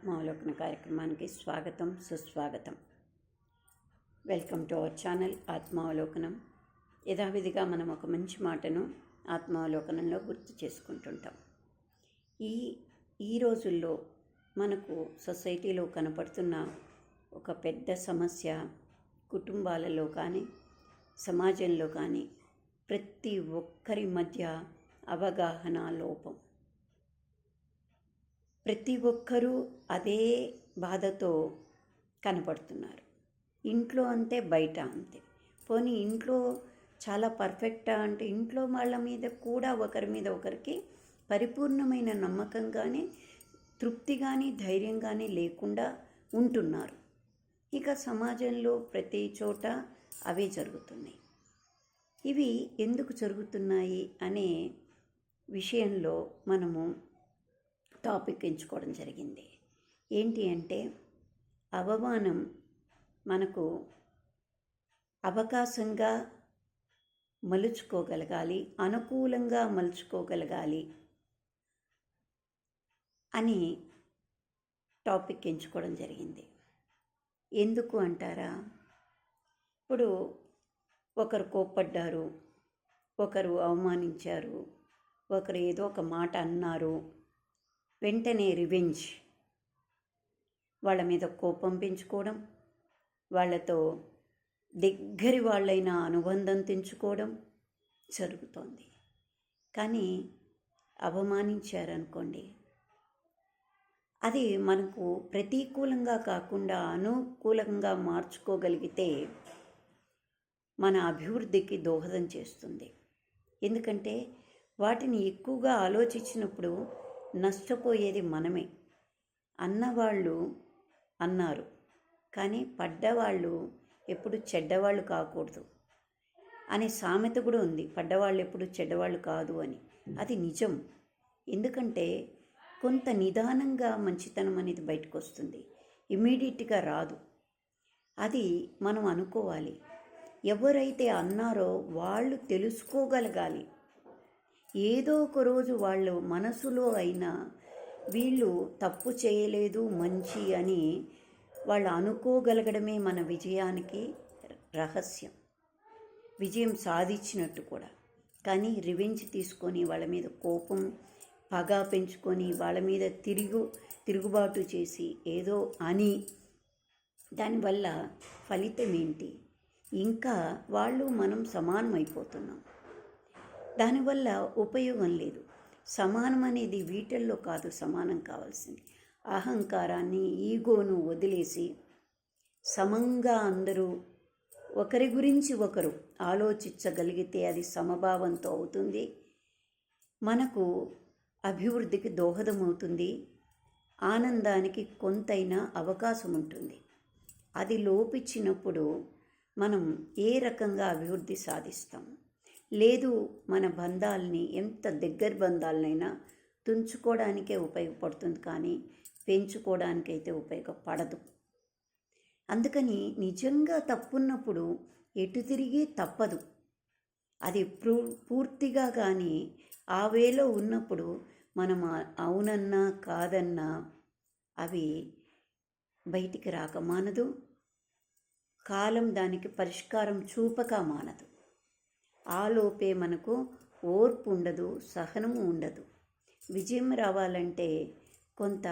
ఆత్మావలోకన కార్యక్రమానికి స్వాగతం, సుస్వాగతం. వెల్కమ్ టు అవర్ ఛానల్ ఆత్మావలోకనం. యథావిధిగా మనం ఒక మంచి మాటను ఆత్మావలోకనంలో గుర్తు చేసుకుంటుంటాం. ఈ రోజుల్లో మనకు సొసైటీలో కనపడుతున్న ఒక పెద్ద సమస్య, కుటుంబాలలో కానీ సమాజంలో కానీ ప్రతి ఒక్కరి మధ్య అవగాహన లోపం. ప్రతి ఒక్కరూ అదే బాధతో కనపడుతున్నారు. ఇంట్లో అంతే, బయట అంతే. పోనీ ఇంట్లో చాలా పర్ఫెక్టా అంటే ఇంట్లో వాళ్ళ మీద కూడా ఒకరి మీద ఒకరికి పరిపూర్ణమైన నమ్మకం కానీ, తృప్తి కానీ, ధైర్యం కానీ లేకుండా ఉంటున్నారు. ఇక సమాజంలో ప్రతి చోట అవే జరుగుతున్నాయి. ఇవి ఎందుకు జరుగుతున్నాయి అనే విషయంలో మనము టాపిక్ ఎంచుకోవడం జరిగింది. ఏంటి అంటే, అవమానం మనకు అవకాశంగా మలుచుకోగలగాలి, అనుకూలంగా మలుచుకోగలగాలి అని టాపిక్ ఎంచుకోవడం జరిగింది. ఎందుకు అంటారా? ఇప్పుడు ఒకరు కోప్పడ్డారు, ఒకరు అవమానించారు, ఒకరు ఏదో ఒక మాట అన్నారు, వెంటనే రివెంజ్, వాళ్ళ మీద కోపం పెంచుకోవడం, వాళ్ళతో దగ్గరి వాళ్ళైన అనుబంధం తెంచుకోవడం జరుగుతోంది. కానీ అవమానించారనుకోండి, అది మనకు ప్రతికూలంగా కాకుండా అనుకూలంగా మార్చుకోగలిగితే మన అభివృద్ధికి దోహదం చేస్తుంది. ఎందుకంటే వాటిని ఎక్కువగా ఆలోచించినప్పుడు నష్టపోయేది మనమే. అన్నవాళ్ళు అన్నారు, కానీ పడ్డవాళ్ళు ఎప్పుడు చెడ్డవాళ్ళు కాకూడదు అనే సామెత కూడా ఉంది. పడ్డవాళ్ళు ఎప్పుడు చెడ్డవాళ్ళు కాదు అని. అది నిజం. ఎందుకంటే కొంత నిదానంగా మంచితనం అనేది బయటకు వస్తుంది, ఇమీడియట్గా రాదు. అది మనం అనుకోవాలి. ఎవరైతే అన్నారో వాళ్ళు తెలుసుకోగలగాలి. ఏదో ఒక రోజు వాళ్ళు మనసులో అయినా వీళ్ళు తప్పు చేయలేదు, మంచి అని వాళ్ళు అనుకోగలగడమే మన విజయానికి రహస్యం, విజయం సాధించినట్టు కూడా. కానీ రివెంజ్ తీసుకొని వాళ్ళ మీద కోపం, పగ పెంచుకొని వాళ్ళ మీద తిరుగుబాటు చేసి ఏదో అని దానివల్ల ఫలితం ఏంటి? ఇంకా వాళ్ళు మనం సమానం అయిపోతున్నాం. దానివల్ల ఉపయోగం లేదు. సమానం అనేది వీటిల్లో కాదు సమానం కావాల్సింది. అహంకారాన్ని, ఈగోను వదిలేసి సమంగా అందరూ ఒకరి గురించి ఒకరు ఆలోచించగలిగితే అది సమభావంతో అవుతుంది, మనకు అభివృద్ధికి దోహదమవుతుంది, ఆనందానికి కొంతైనా అవకాశం ఉంటుంది. అది లోపించినప్పుడు మనం ఏ రకంగా అభివృద్ధి సాధిస్తాం? లేదు, మన బంధాలని, ఎంత దగ్గర బంధాలనైనా తుంచుకోవడానికే ఉపయోగపడుతుంది, కానీ పెంచుకోవడానికైతే ఉపయోగపడదు. అందుకని నిజంగా తప్పున్నప్పుడు ఎటు తిరిగి తప్పదు. అది పూర్తిగా కానీ ఆ వేలో ఉన్నప్పుడు మనం అవునన్నా కాదన్నా అవి బయటికి రాక మానదు, కాలం దానికి పరిష్కారం చూపక మానదు. ఆలోపే మనకు ఓర్పు ఉండదు, సహనము ఉండదు. విజయం రావాలంటే కొంత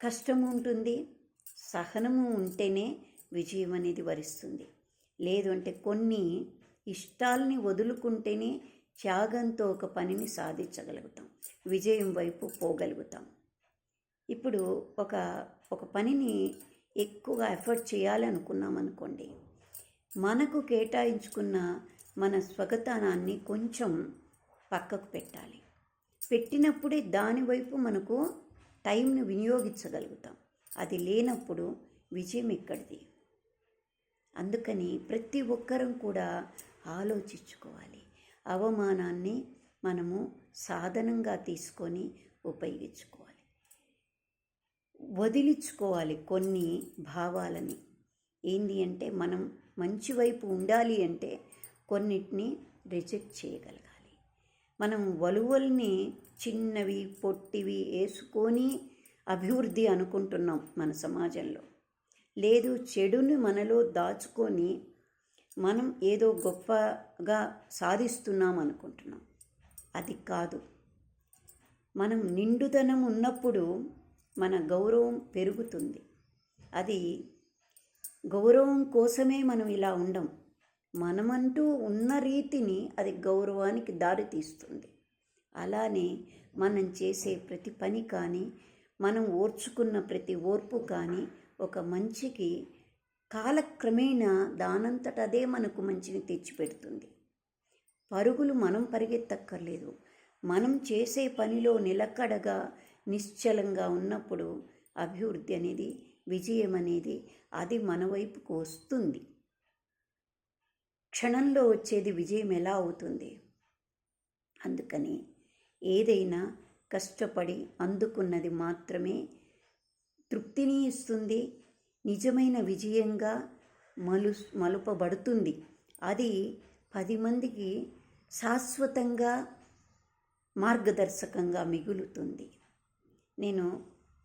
కష్టము ఉంటుంది, సహనము ఉంటేనే విజయం అనేది వరిస్తుంది. లేదు అంటే కొన్ని ఇష్టాలని వదులుకుంటేనే త్యాగంతో ఒక పనిని సాధించగలుగుతాం, విజయం వైపు పోగలుగుతాం. ఇప్పుడు ఒక పనిని ఎక్కువగా ఎఫర్ట్ చేయాలనుకున్నాం అనుకోండి, మనకు కేటాయించుకున్న మన స్వగతానాన్ని కొంచెం పక్కకు పెట్టాలి. పెట్టినప్పుడే దానివైపు మనకు టైంను వినియోగించగలుగుతాం. అది లేనప్పుడు విజయం ఎక్కడిది? అందుకని ప్రతి ఒక్కరం కూడా ఆలోచించుకోవాలి. అవమానాన్ని మనము సాధనంగా తీసుకొని ఉపయోగించుకోవాలి, వదిలించుకోవాలి కొన్ని భావాలని. ఏంటి అంటే, మనం మంచి వైపు ఉండాలి అంటే కొన్నిటిని రిజెక్ట్ చేయగలగాలి. మనం వలువల్ని చిన్నవి పొట్టివి వేసుకొని అభివృద్ధి అనుకుంటున్నాం మన సమాజంలో. లేదు, చెడుని మనలో దాచుకొని మనం ఏదో గొప్పగా సాధిస్తున్నాం అనుకుంటున్నాం. అది కాదు. మనం నిండుదనం ఉన్నప్పుడు మన గౌరవం పెరుగుతుంది. అది గౌరవం కోసమే మనం ఇలా ఉండం. మనమంటూ ఉన్న రీతిని అది గౌరవానికి దారితీస్తుంది. అలానే మనం చేసే ప్రతి పని కానీ, మనం ఓర్చుకున్న ప్రతి ఓర్పు కానీ ఒక మంచికి కాలక్రమేణా దానంతట అదే మనకు మంచిని తెచ్చిపెడుతుంది. పరుగులు మనం పరిగెత్తక్కర్లేదు. మనం చేసే పనిలో నిలకడగా నిశ్చలంగా ఉన్నప్పుడు అభివృద్ధి అనేది, విజయం అనేది అది మన వైపుకు వస్తుంది. క్షణంలో వచ్చేది విజయం ఎలా అవుతుంది? అందుకని ఏదైనా కష్టపడి అందుకున్నది మాత్రమే తృప్తిని ఇస్తుంది, నిజమైన విజయంగా మలుపబడుతుంది. అది 10 మందికి శాశ్వతంగా మార్గదర్శకంగా మిగులుతుంది. నేను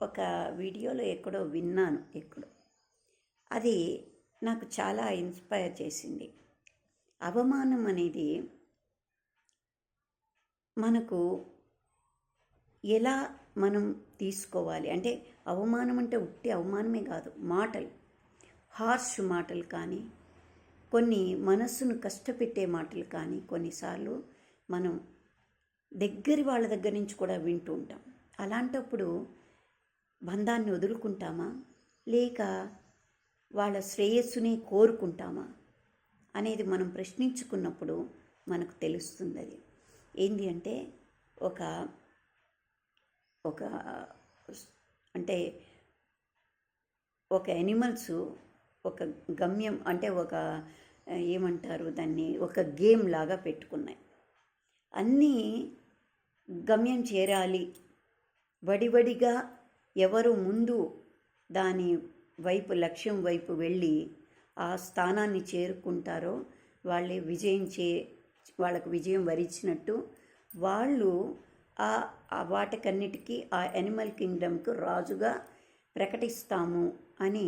ఒక వీడియోలో ఎక్కడో విన్నాను, అది నాకు చాలా ఇన్స్పైర్ చేసింది. అవమానం అనేది మనకు ఎలా మనం తీసుకోవాలి అంటే, అవమానం అంటే ఉట్టి అవమానమే కాదు, మాటలు, హార్ష్ మాటలు కానీ, కొన్ని మనస్సును కష్టపెట్టే మాటలు కానీ కొన్నిసార్లు మనం వాళ్ళ దగ్గర నుంచి కూడా వింటూ ఉంటాం. అలాంటప్పుడు బంధాన్ని వదులుకుంటామా, లేక వాళ్ళ శ్రేయస్సుని కోరుకుంటామా అనేది మనం ప్రశ్నించుకున్నప్పుడు మనకు తెలుస్తుంది. అది ఏంటి అంటే, ఒక అంటే ఒక యానిమల్స్ ఒక గమ్యం అంటే ఏమంటారు దాన్ని, ఒక గేమ్ లాగా పెట్టుకున్నాయి. అన్నీ గమ్యం చేరాలి, వడివడిగా ఎవరు ముందు దాని వైపు, లక్ష్యం వైపు వెళ్ళి ఆ స్థానాన్ని చేరుకుంటారో వాళ్ళే వాళ్ళకు విజయం వరించినట్టు, వాళ్ళు వాటికన్నిటికీ ఆ యానిమల్ కింగ్డమ్కు రాజుగా ప్రకటిస్తాము అని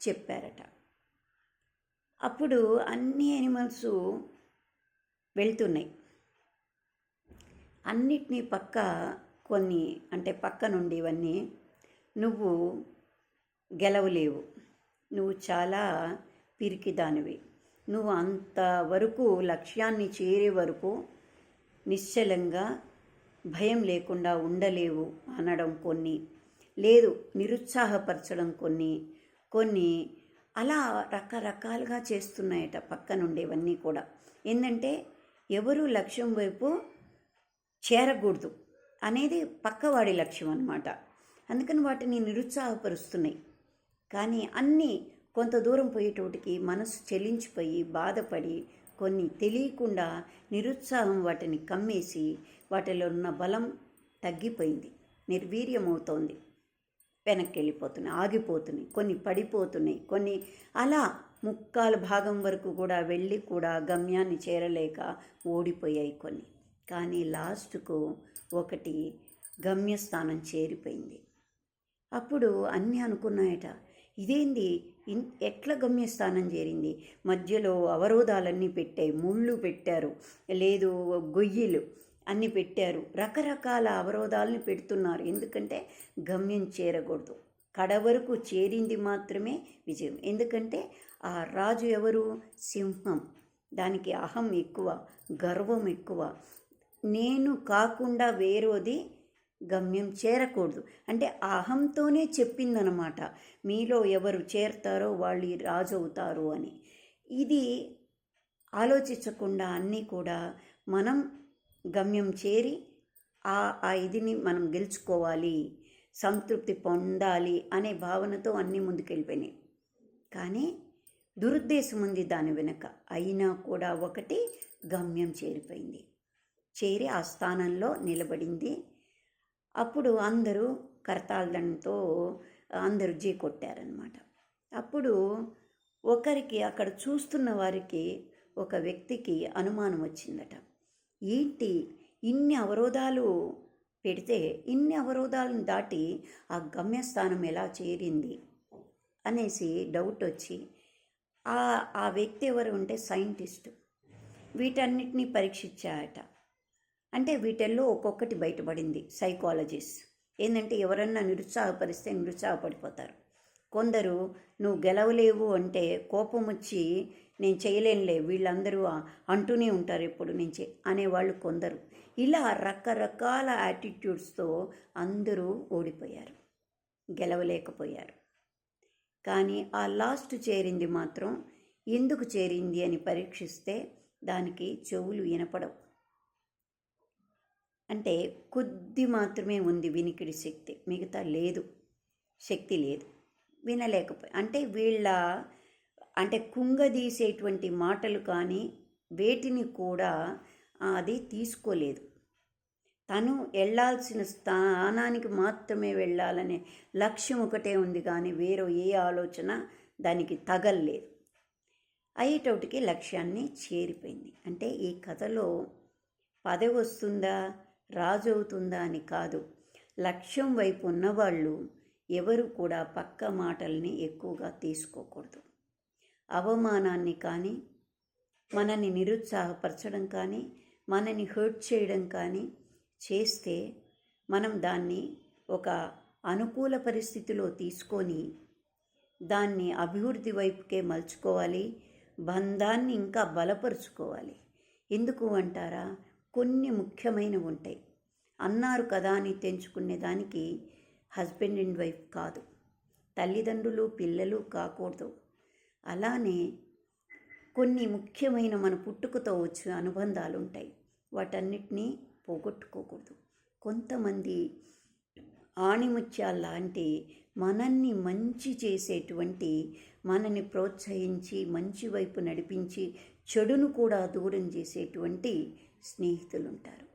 చెప్పారట. అప్పుడు అన్ని యానిమల్స్ వెళ్తున్నాయి. అన్నిటినీ పక్క నుండి ఇవన్నీ, నువ్వు గెలవలేవు, నువ్వు చాలా పిరికిదానివి, నువ్వు అంతవరకు లక్ష్యాన్ని చేరే వరకు నిశ్చలంగా భయం లేకుండా ఉండలేవు అనడం కొన్ని, లేదు నిరుత్సాహపరచడం కొన్ని అలా రకరకాలుగా చేస్తున్నాయట పక్క నుండేవన్నీ కూడా. ఏంటంటే ఎవరు లక్ష్యం వైపు చేరకూడదు అనేది పక్కవాడి లక్ష్యం అన్నమాట. అందుకని వాటిని నిరుత్సాహపరుస్తున్నాయి. కానీ అన్నీ కొంత దూరం పోయేటోటికి మనసు చెలించిపోయి బాధపడి కొన్ని తెలియకుండా నిరుత్సాహం వాటిని కమ్మేసి వాటిలో ఉన్న బలం తగ్గిపోయింది, నిర్వీర్యమవుతోంది, వెనక్కి వెళ్ళిపోతున్నాయి, ఆగిపోతున్నాయి, కొన్ని పడిపోతున్నాయి, కొన్ని అలా ముక్కాలు భాగం వరకు కూడా వెళ్ళి కూడా గమ్యాన్ని చేరలేక ఓడిపోయాయి కొన్ని. కానీ లాస్ట్కు ఒకటి గమ్యస్థానం చేరిపోయింది. అప్పుడు అన్నీ అనుకున్నాయట, ఇదేంది ఎట్లా గమ్యస్థానం చేరింది? మధ్యలో అవరోధాలన్నీ పెట్టాయి, ముళ్ళు పెట్టారు, లేదు గొయ్యిలు అన్నీ పెట్టారు, రకరకాల అవరోధాలని పెడుతున్నారు. ఎందుకంటే గమ్యం చేరకూడదు, కడవరకు చేరింది మాత్రమే విజయం. ఎందుకంటే ఆ రాజు ఎవరు? సింహం. దానికి అహం ఎక్కువ, గర్వం ఎక్కువ. నేను కాకుండా వేరేది గమ్యం చేరకూడదు అంటే ఆ అహంతోనే చెప్పిందనమాట, మీలో ఎవరు చేరతారో వాళ్ళు రాజు అవుతారు అని. ఇది ఆలోచించకుండా అన్నీ కూడా మనం గమ్యం చేరి ఆ ఇదిని మనం గెలుచుకోవాలి, సంతృప్తి పొందాలి అనే భావనతో అన్నీ ముందుకెళ్ళిపోయినాయి. కానీ దురుద్దేశం ఉంది దాని వెనుక. అయినా కూడా ఒకటి గమ్యం చేరిపోయింది, చేరి ఆ స్థానంలో నిలబడింది. అప్పుడు అందరూ కరతాళంతో అందరూ జీ కొట్టారనమాట. అప్పుడు ఒకరికి, అక్కడ చూస్తున్న వారికి, ఒక వ్యక్తికి అనుమానం వచ్చిందట. ఏంటి ఇన్ని అవరోధాలు పెడితే ఇన్ని అవరోధాలను దాటి ఆ గమ్యస్థానం ఎలా చేరింది అనేసి డౌట్ వచ్చి ఆ ఆ వ్యక్తి ఎవరు ఉంటే సైంటిస్ట్ వీటన్నిటినీ పరీక్షించాయట. అంటే వీటిల్లో ఒక్కొక్కటి బయటపడింది. సైకాలజిస్ట్ ఏంటంటే ఎవరన్నా నిరుత్సాహపరిస్తే నిరుత్సాహపడిపోతారు. కొందరు నువ్వు గెలవలేవు అంటే కోపం వచ్చి నేను చేయలేనులే వీళ్ళందరూ అంటూనే ఉంటారు ఎప్పుడు నుంచి అనేవాళ్ళు కొందరు. ఇలా రకరకాల యాటిట్యూడ్స్తో అందరూ ఓడిపోయారు, గెలవలేకపోయారు. కానీ ఆ లాస్ట్ చేరింది మాత్రం ఎందుకు చేరింది అని పరీక్షిస్తే దానికి చెవులు వినపడవు. అంటే కొద్ది మాత్రమే ఉంది వినికిడి శక్తి, మిగతా లేదు, శక్తి లేదు, అంటే వీళ్ళ అంటే కుంగదీసేటువంటి మాటలు కానీ వేటిని కూడా అది తీసుకోలేదు. తను వెళ్ళాల్సిన స్థానానికి మాత్రమే వెళ్ళాలనే లక్ష్యం ఒకటే ఉంది కానీ వేరే ఏ ఆలోచన దానికి తగల్లేదు. అయ్యేటోటికి లక్ష్యాన్ని చేరిపోయింది. అంటే ఈ కథలో పదవి వస్తుందా రాజు అవుతుందా అని కాదు, లక్ష్యం వైపు ఉన్నవాళ్ళు ఎవరు కూడా పక్క మాటల్ని ఎక్కువగా తీసుకోకూడదు. అవమానాన్ని కానీ మనని నిరుత్సాహపరచడం కానీ మనని హర్ట్ చేయడం కానీ చేస్తే మనం దాన్ని ఒక అనుకూల పరిస్థితిలో తీసుకొని దాన్ని అభివృద్ధి వైపుకే మలుచుకోవాలి, బంధాన్ని ఇంకా బలపరుచుకోవాలి. ఎందుకు అంటారా, కొన్ని ముఖ్యమైనవి ఉంటాయి. అన్నారు కదా అని తెంచుకునే దానికి హస్బెండ్ అండ్ వైఫ్ కాదు, తల్లిదండ్రులు పిల్లలు కాకూడదు. అలానే కొన్ని ముఖ్యమైన మన పుట్టుకతో వచ్చే అనుబంధాలు ఉంటాయి, వాటన్నిటినీ పోగొట్టుకోకూడదు. కొంతమంది ఆణిముత్యాల్లాంటి మనల్ని మంచి చేసేటువంటి, మనని ప్రోత్సహించి మంచి వైపు నడిపించి చెడును కూడా దూరం చేసేటువంటి స్నేహితులు ఉంటారు.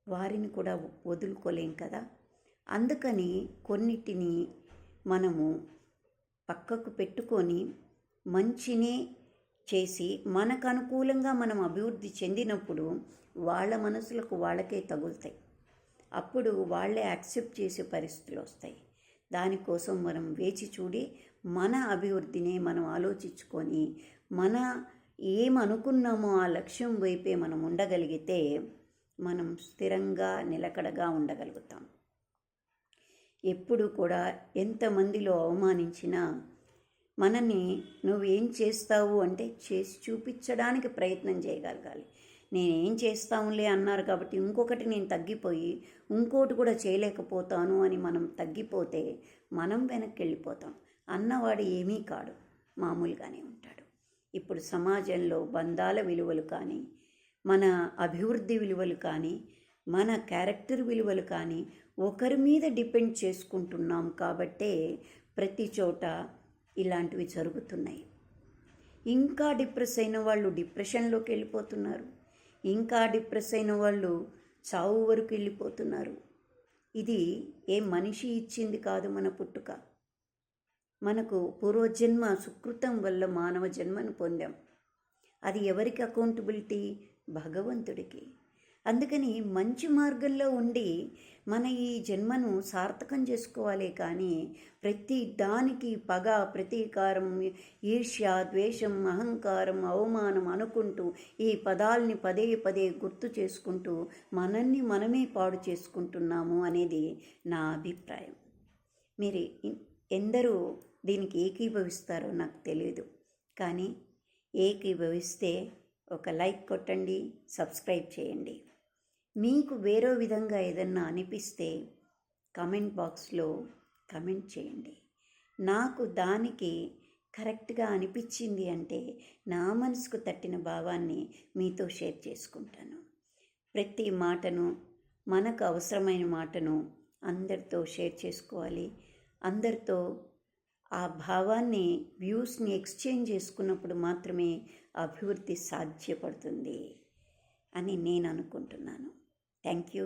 వారిని కూడా వదులుకోలేం కదా. అందుకని కొన్నిటిని మనము పక్కకు పెట్టుకొని మంచినే చేసి మనకు అనుకూలంగా మనం అభివృద్ధి చెందినప్పుడు వాళ్ళ మనసులకు వాళ్ళకే తగులుతాయి. అప్పుడు వాళ్ళే యాక్సెప్ట్ చేసే పరిస్థితులు వస్తాయి. దానికోసం మనం వేచి చూడి మన అభివృద్ధిని మనం ఆలోచించుకొని మన ఏమనుకున్నామో ఆ లక్ష్యం వైపే మనం ఉండగలిగితే మనం స్థిరంగా నిలకడగా ఉండగలుగుతాం. ఎప్పుడు కూడా ఎంతమందిలో అవమానించినా మనని నువ్వేం చేస్తావు అంటే చేసి చూపించడానికి ప్రయత్నం చేయగలగాలి. నేనేం చేస్తానులే అన్నారు కాబట్టి ఇంకొకటి నేను తగ్గిపోయి ఇంకోటి కూడా చేయలేకపోతాను అని మనం తగ్గిపోతే మనం వెనక్కి వెళ్ళిపోతాం. అన్నవాడు ఏమీ కాడు, మామూలుగానే ఉంటాడు. ఇప్పుడు సమాజంలో బంధాల విలువలు కానీ మన అభివృద్ధి విలువలు కానీ మన క్యారెక్టర్ విలువలు కానీ ఒకరి మీద డిపెండ్ చేసుకుంటున్నాం కాబట్టే ప్రతి చోట ఇలాంటివి జరుగుతున్నాయి. ఇంకా డిప్రెస్ అయిన వాళ్ళు డిప్రెషన్లోకి వెళ్ళిపోతున్నారు, ఇంకా డిప్రెస్ అయిన వాళ్ళు చావు వరకు వెళ్ళిపోతున్నారు. ఇది ఏ మనిషి ఇచ్చింది కాదు మన పుట్టుక. మనకు పూర్వజన్మ సుకృతం వల్ల మానవ జన్మను పొందాం. అది ఎవరికి అకౌంటబిలిటీ? భగవంతుడికి. అందుకని మంచి మార్గంలో ఉండి మన ఈ జన్మను సార్థకం చేసుకోవాలి. కానీ ప్రతి దానికి పగ, ప్రతీకారం, ఈర్ష్య, ద్వేషం, అహంకారం, అవమానం అనుకుంటూ ఈ పదాల్ని పదే పదే గుర్తు చేసుకుంటూ మనల్ని మనమే పాడు చేసుకుంటున్నాము అనేది నా అభిప్రాయం. మీరు ఎందరూ దీనికి ఏకీభవిస్తారో నాకు తెలియదు, కానీ ఏకీభవిస్తే ఒక లైక్ కొట్టండి, సబ్స్క్రైబ్ చేయండి. మీకు వేరే విధంగా ఏదన్నా అనిపిస్తే కమెంట్ బాక్స్లో కమెంట్ చేయండి. నాకు దానికి కరెక్ట్గా అనిపించింది అంటే నా మనసుకు తట్టిన భావాన్ని మీతో షేర్ చేసుకుంటాను. ప్రతి మాటను, మనకు అవసరమైన మాటను అందరితో షేర్ చేసుకోవాలి. అందరితో ఆ భావాన్ని, వ్యూస్ని ఎక్స్చేంజ్ చేసుకున్నప్పుడు మాత్రమే అభివృద్ధి సాధ్యపడుతుంది అని నేను అనుకుంటున్నాను. Thank you.